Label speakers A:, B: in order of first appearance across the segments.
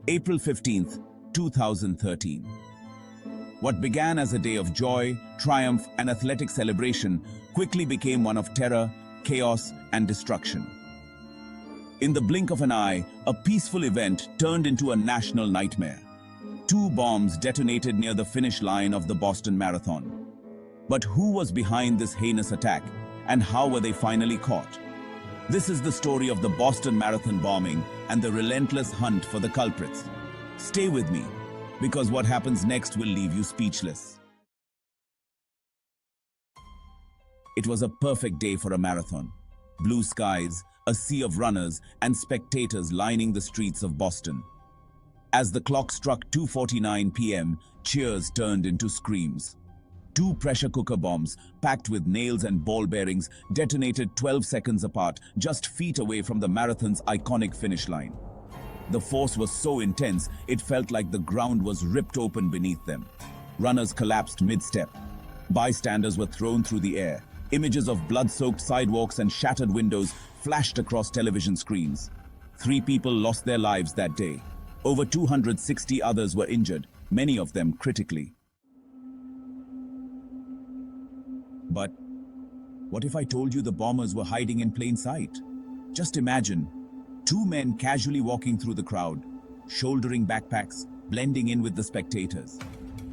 A: April 15th, 2013. What began as a day of joy, triumph, and athletic celebration quickly became one of terror, chaos, and destruction. In the blink of an eye, a peaceful event turned into a national nightmare. 2 bombs detonated near the finish line of the Boston Marathon. But who was behind this heinous attack, and how were they finally caught? This is the story of the Boston Marathon bombing and the relentless hunt for the culprits. Stay with me, because what happens next will leave you speechless. It was a perfect day for a marathon. Blue skies, a sea of runners, and spectators lining the streets of Boston. As the clock struck 2:49 p.m., cheers turned into screams. 2 pressure cooker bombs, packed with nails and ball bearings, detonated 12 seconds apart, just feet away from the marathon's iconic finish line. The force was so intense, it felt like the ground was ripped open beneath them. Runners collapsed mid-step. Bystanders were thrown through the air. Images of blood-soaked sidewalks and shattered windows flashed across television screens. 3 people lost their lives that day. Over 260 others were injured, many of them critically. But what if I told you the bombers were hiding in plain sight? Just imagine 2 men casually walking through the crowd, shouldering backpacks, blending in with the spectators.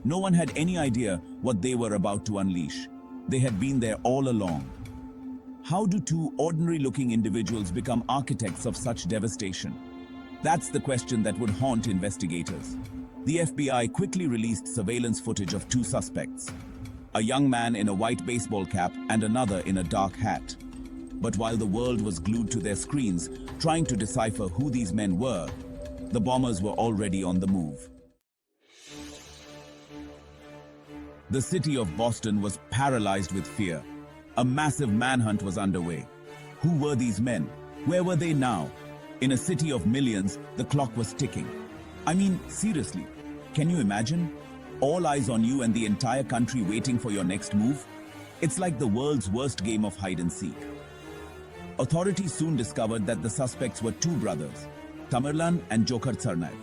A: No one had any idea what they were about to unleash. They had been there all along. How do 2 ordinary-looking individuals become architects of such devastation? That's the question that would haunt investigators. The FBI quickly released surveillance footage of 2 suspects. A young man in a white baseball cap and another in a dark hat. But while the world was glued to their screens, trying to decipher who these men were, the bombers were already on the move. The city of Boston was paralyzed with fear. A massive manhunt was underway. Who were these men? Where were they now? In a city of millions, the clock was ticking. I mean, seriously, can you imagine? All eyes on you and the entire country waiting for your next move? It's like the world's worst game of hide and seek. Authorities soon discovered that the suspects were 2 brothers, Tamerlan and Joker Tsarnaev.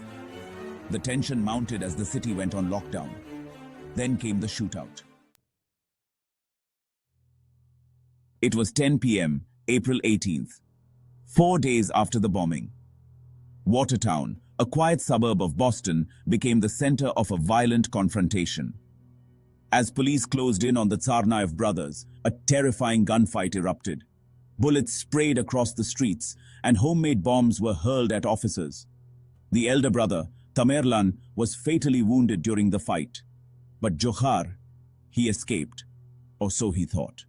A: The tension mounted as the city went on lockdown. Then came the shootout. It was 10 p.m., April 18th, 4 days after the bombing. Watertown, a quiet suburb of Boston, became the center of a violent confrontation. As police closed in on the Tsarnaev brothers, a terrifying gunfight erupted. Bullets sprayed across the streets, and homemade bombs were hurled at officers. The elder brother, Tamerlan, was fatally wounded during the fight. But Johar, he escaped, or so he thought.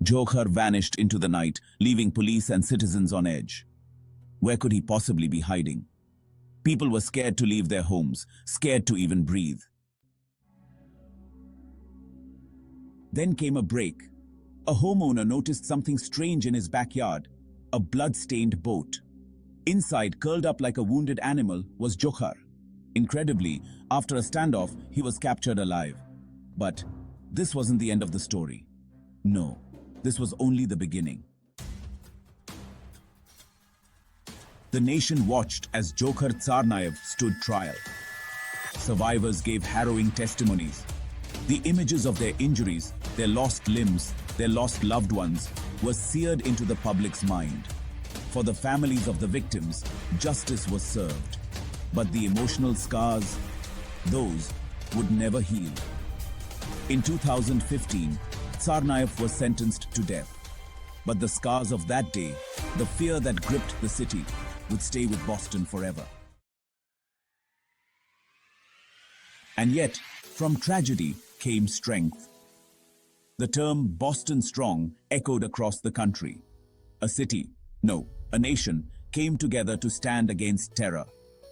A: Johar vanished into the night, leaving police and citizens on edge. Where could he possibly be hiding? People were scared to leave their homes, scared to even breathe. Then came a break. A homeowner noticed something strange in his backyard, a blood-stained boat. Inside, curled up like a wounded animal, was Johar. Incredibly, after a standoff, he was captured alive. But this wasn't the end of the story. No, this was only the beginning. The nation watched as Joker Tsarnaev stood trial. Survivors gave harrowing testimonies. The images of their injuries, their lost limbs, their lost loved ones were seared into the public's mind. For the families of the victims, justice was served. But the emotional scars, those would never heal. In 2015, Tsarnaev was sentenced to death. But the scars of that day, the fear that gripped the city, would stay with Boston forever. And yet, from tragedy came strength. The term Boston Strong echoed across the country. A city, no, a nation, came together to stand against terror.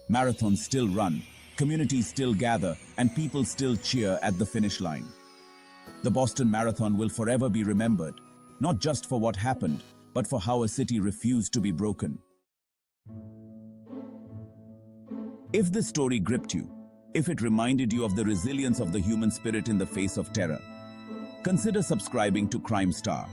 A: Marathons still run, communities still gather, and people still cheer at the finish line. The Boston Marathon will forever be remembered, not just for what happened, but for how a city refused to be broken. If this story gripped you, if it reminded you of the resilience of the human spirit in the face of terror, consider subscribing to Crime Star.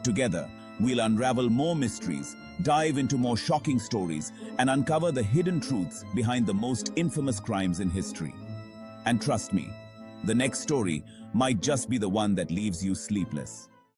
A: Together, We'll unravel more mysteries, dive into more shocking stories, and uncover the hidden truths behind the most infamous crimes in history. And trust me, the next story might just be the one that leaves you sleepless.